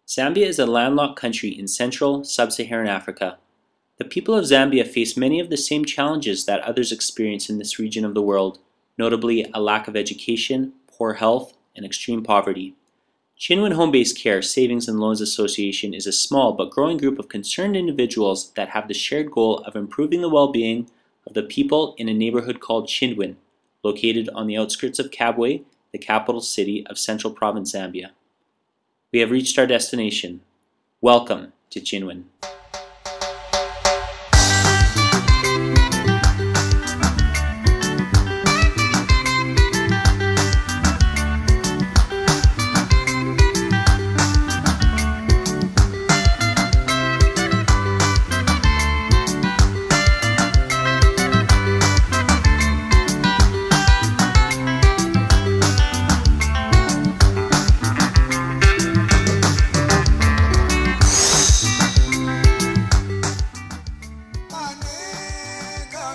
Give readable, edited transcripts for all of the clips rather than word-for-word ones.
Zambia is a landlocked country in central, sub-Saharan Africa. The people of Zambia face many of the same challenges that others experience in this region of the world, notably a lack of education, poor health, and extreme poverty. Chindwin Home Based Care Savings and Loans Association is a small but growing group of concerned individuals that have the shared goal of improving the well-being of the people in a neighborhood called Chindwin, located on the outskirts of Kabwe, the capital city of Central Province, Zambia. We have reached our destination. Welcome to Chindwin.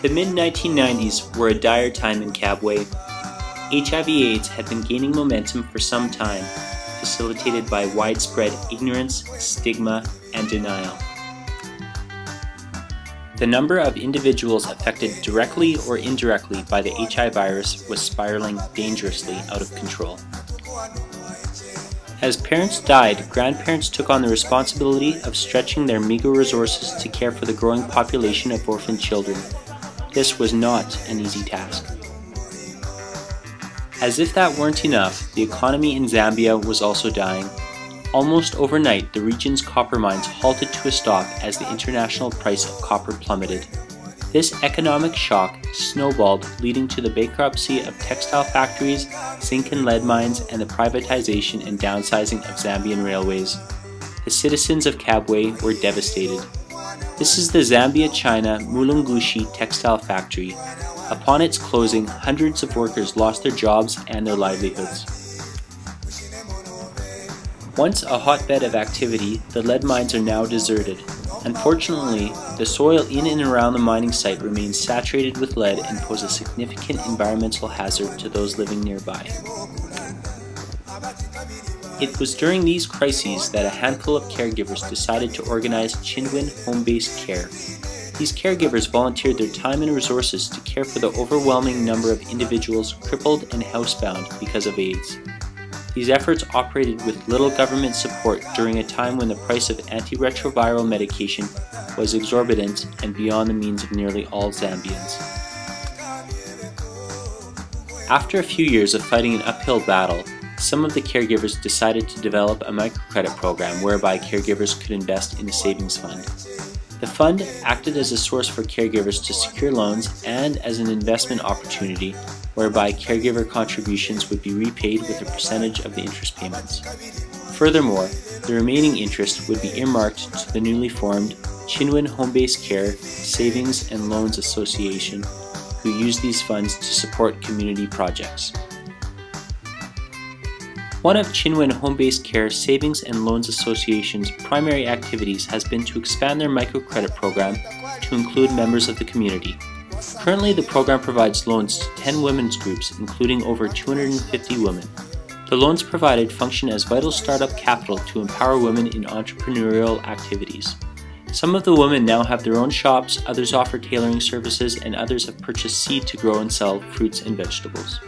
The mid-1990s were a dire time in Kabwe. HIV/AIDS had been gaining momentum for some time, facilitated by widespread ignorance, stigma, and denial. The number of individuals affected directly or indirectly by the HIV virus was spiraling dangerously out of control. As parents died, grandparents took on the responsibility of stretching their meager resources to care for the growing population of orphaned children. This was not an easy task. As if that weren't enough, the economy in Zambia was also dying. Almost overnight, the region's copper mines halted to a stop as the international price of copper plummeted. This economic shock snowballed, leading to the bankruptcy of textile factories, zinc and lead mines, and the privatization and downsizing of Zambian Railways. The citizens of Kabwe were devastated. This is the Zambia-China Mulungushi textile factory. Upon its closing, hundreds of workers lost their jobs and their livelihoods. Once a hotbed of activity, the lead mines are now deserted. Unfortunately, the soil in and around the mining site remains saturated with lead and poses a significant environmental hazard to those living nearby. It was during these crises that a handful of caregivers decided to organize Chindwin Home Based Care. These caregivers volunteered their time and resources to care for the overwhelming number of individuals crippled and housebound because of AIDS. These efforts operated with little government support during a time when the price of antiretroviral medication was exorbitant and beyond the means of nearly all Zambians. After a few years of fighting an uphill battle, some of the caregivers decided to develop a microcredit program whereby caregivers could invest in a savings fund. The fund acted as a source for caregivers to secure loans and as an investment opportunity whereby caregiver contributions would be repaid with a percentage of the interest payments. Furthermore, the remaining interest would be earmarked to the newly formed Chindwin Home Based Care Savings and Loans Association, who used these funds to support community projects. One of Chindwin Home Based Care Savings and Loans Association's primary activities has been to expand their microcredit program to include members of the community. Currently, the program provides loans to 10 women's groups, including over 250 women. The loans provided function as vital startup capital to empower women in entrepreneurial activities. Some of the women now have their own shops, others offer tailoring services, and others have purchased seed to grow and sell fruits and vegetables.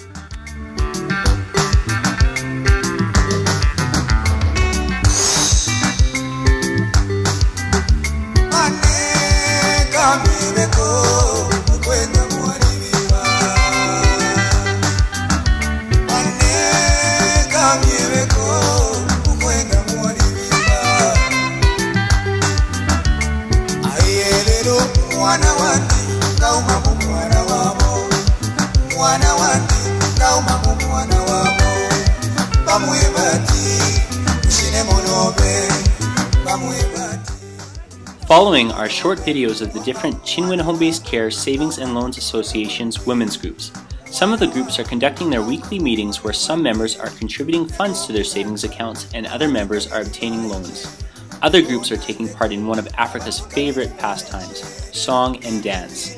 Following are short videos of the different Chindwin Home Based Care Savings and Loans Association's women's groups. Some of the groups are conducting their weekly meetings where some members are contributing funds to their savings accounts and other members are obtaining loans. Other groups are taking part in one of Africa's favorite pastimes, song and dance.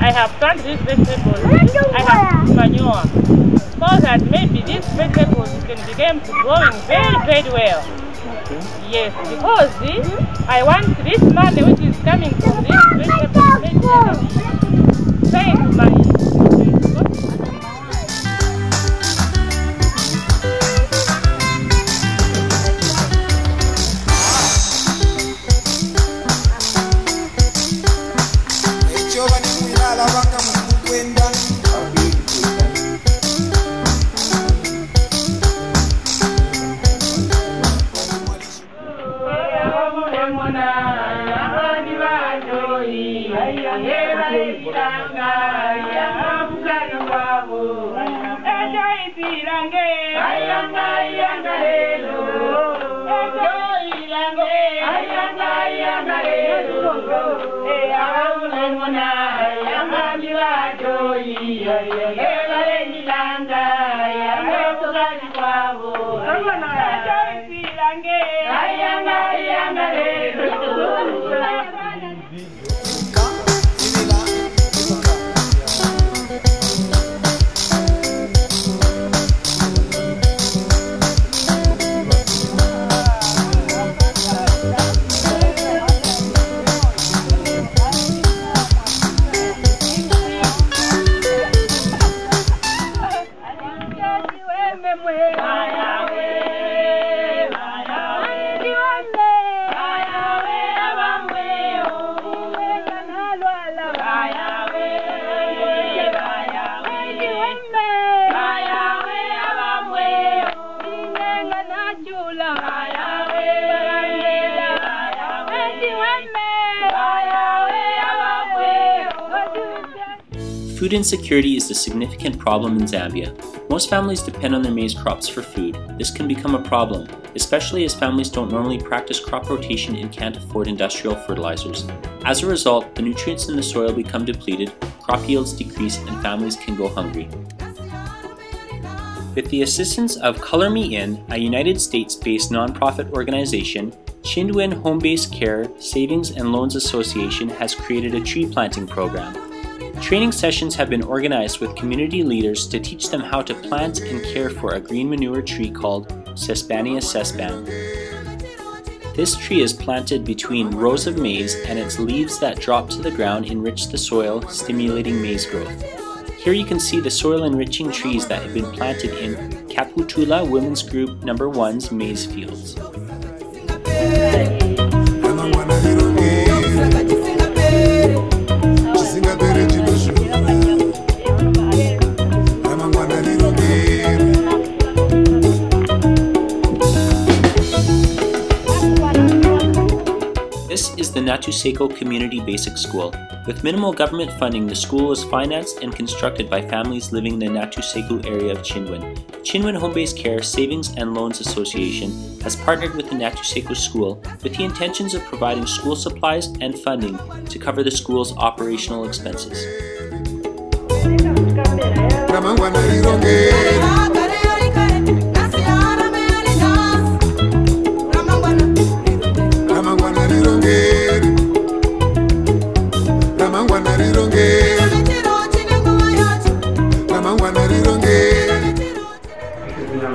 I have planted these vegetables. I have manure, so that maybe these vegetables can begin to growing very, very well. Yes, because I want this money which is coming from these vegetables paying my Food insecurity is a significant problem in Zambia. Most families depend on their maize crops for food. This can become a problem, especially as families don't normally practice crop rotation and can't afford industrial fertilizers. As a result, the nutrients in the soil become depleted, crop yields decrease, and families can go hungry. With the assistance of Color Me In, a United States-based nonprofit organization, Chindwin Home Based Care Savings and Loans Association has created a tree planting program. Training sessions have been organized with community leaders to teach them how to plant and care for a green manure tree called Sesbania sesban. This tree is planted between rows of maize, and its leaves that drop to the ground enrich the soil, stimulating maize growth. Here you can see the soil enriching trees that have been planted in Kaputula Women's Group No. 1's Maize Fields. This is the Natuseko Community Basic School. With minimal government funding, the school is financed and constructed by families living in the Natuseko area of Chindwin. Chindwin Home Based Care Savings and Loans Association has partnered with the Natuseko School with the intentions of providing school supplies and funding to cover the school's operational expenses.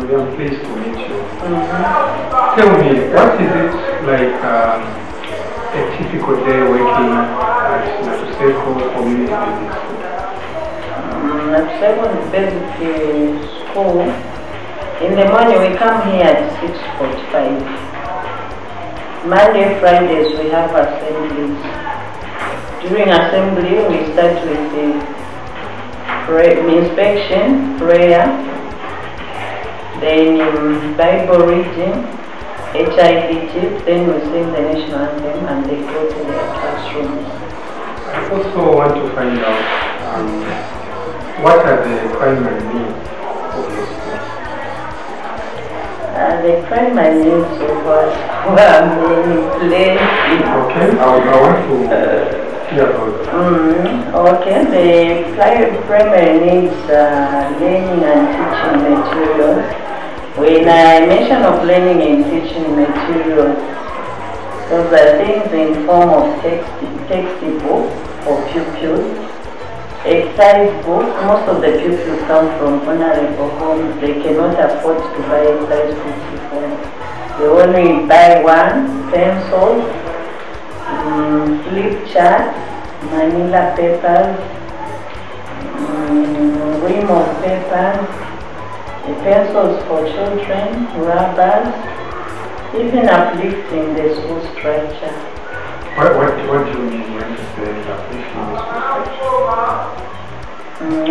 I'm pleased to meet you. Tell me, what is it like a typical day working at Natuseko Community basic school? At 7 basic school, in the morning we come here at 6:45. Monday, Fridays we have assemblies. During assembly we start with the inspection, prayer, then Bible reading, HIV tip, then we sing the national anthem and they go to their classrooms. I also want to find out what are the primary needs of your school? The primary needs of our school are many places. Okay, I want to hear about that. Okay, the primary needs are learning and teaching materials. When I mention of learning and teaching materials, those are things in form of textbook for pupils, exercise books. Most of the pupils come from vulnerable homes. They cannot afford to buy exercise books before. They only buy one, pencils, flip charts, manila papers, ream of papers, the pencils for children, rubbers, even uplifting the school structure. What do you mean when you say uplifting the school structure?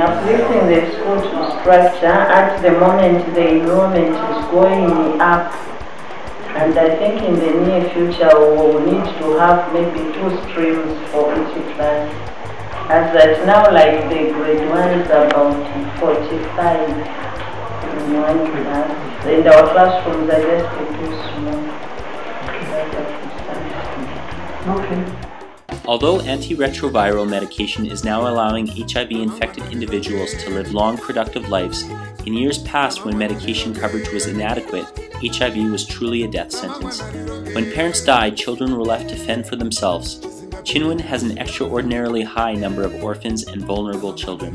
Uplifting the school structure, at the moment the enrollment is going up, and I think in the near future we will need to have maybe 2 streams for each class. As that now, like the grade 1 is about 45 in one class, and our classrooms are just too small. Okay. Although antiretroviral medication is now allowing HIV-infected individuals to live long, productive lives, in years past when medication coverage was inadequate, HIV was truly a death sentence. When parents died, children were left to fend for themselves. Chindwin has an extraordinarily high number of orphans and vulnerable children.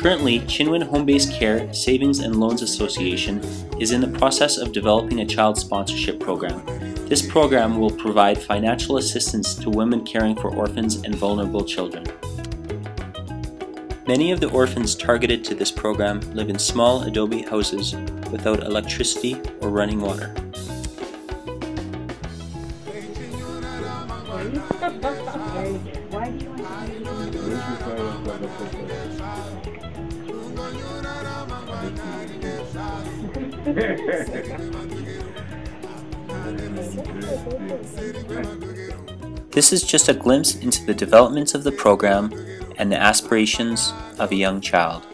Currently, Chindwin Home Based Care Savings and Loans Association is in the process of developing a child sponsorship program. This program will provide financial assistance to women caring for orphans and vulnerable children. Many of the orphans targeted to this program live in small adobe houses without electricity or running water. This is just a glimpse into the developments of the program and the aspirations of a young child.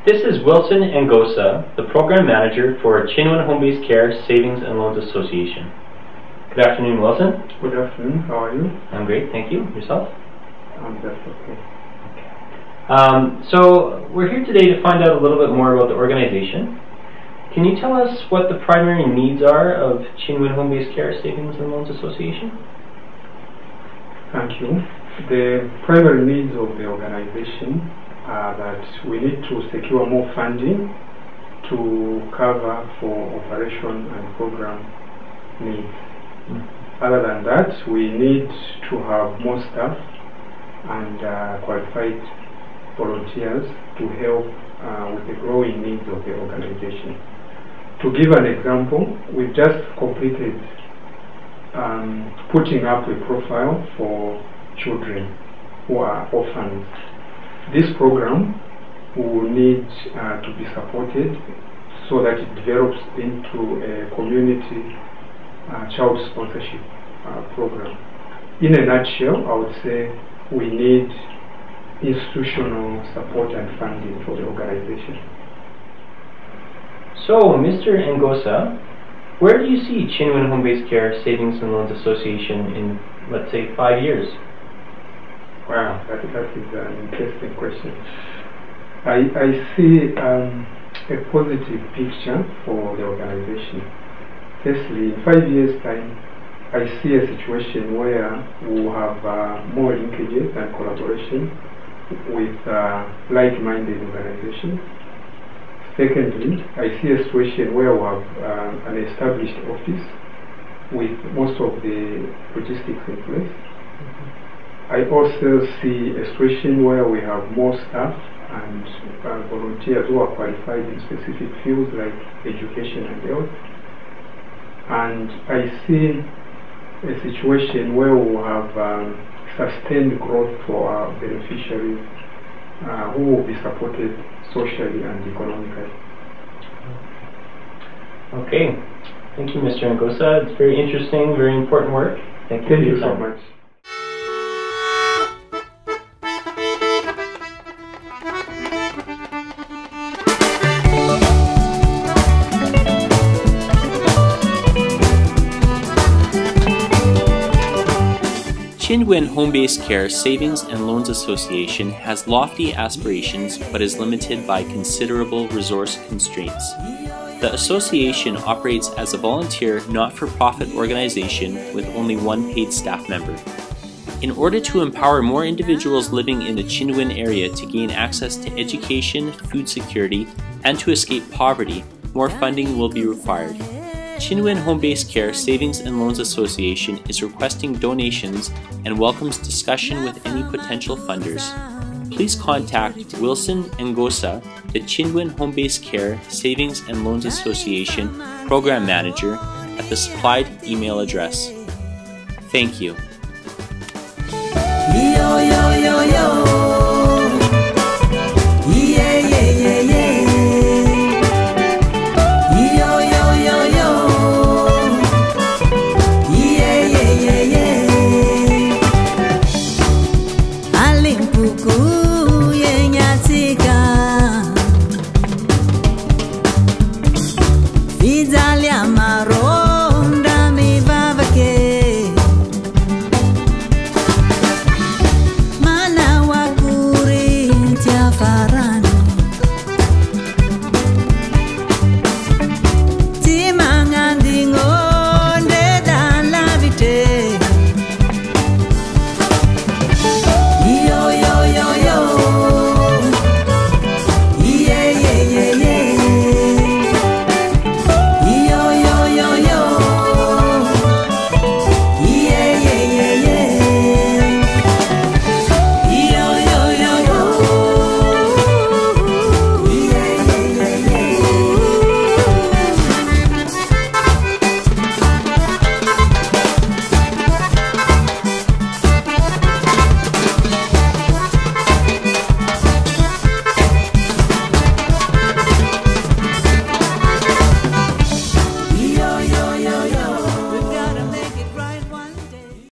This is Wilson Ngosa, the Program Manager for Chindwin Home Based Care Savings and Loans Association. Good afternoon, Wilson. Good afternoon, how are you? I'm great, thank you. Yourself? I'm just okay. So we're here today to find out a little bit more about the organization. Can you tell us what the primary needs are of Chindwin Home Based Care Savings and Loans Association? Thank you. The primary needs of the organization are that we need to secure more funding to cover for operation and program needs. Other than that, we need to have more staff and qualified volunteers to help with the growing needs of the organization. To give an example, we've just completed putting up a profile for children who are orphans. This program will need to be supported so that it develops into a community child sponsorship program. In a nutshell, I would say we need institutional support and funding for the organization. So, Mr. Ngosa, where do you see Chindwin Home Based Care Savings and Loans Association in, let's say, 5 years? Wow, that is an interesting question. I see a positive picture for the organization. Firstly, in 5 years' time, I see a situation where we will have more linkages and collaboration with like-minded organizations. Secondly, I see a situation where we have an established office with most of the logistics in place. I also see a situation where we have more staff and volunteers who are qualified in specific fields like education and health. And I see a situation where we will have sustained growth for our beneficiaries who will be supported socially and economically. Okay, thank you, Mr. Ngosa. It's very interesting, very important work. Thank you so much. Chindwin Home Based Care Savings and Loans Association has lofty aspirations but is limited by considerable resource constraints. The association operates as a volunteer, not-for-profit organization with only one paid staff member. In order to empower more individuals living in the Chindwin area to gain access to education, food security, and to escape poverty, more funding will be required. Chindwin Home Based Care Savings and Loans Association is requesting donations and welcomes discussion with any potential funders. Please contact Wilson Ngosa, the Chindwin Home Based Care Savings and Loans Association Program Manager, at the supplied email address. Thank you. Farah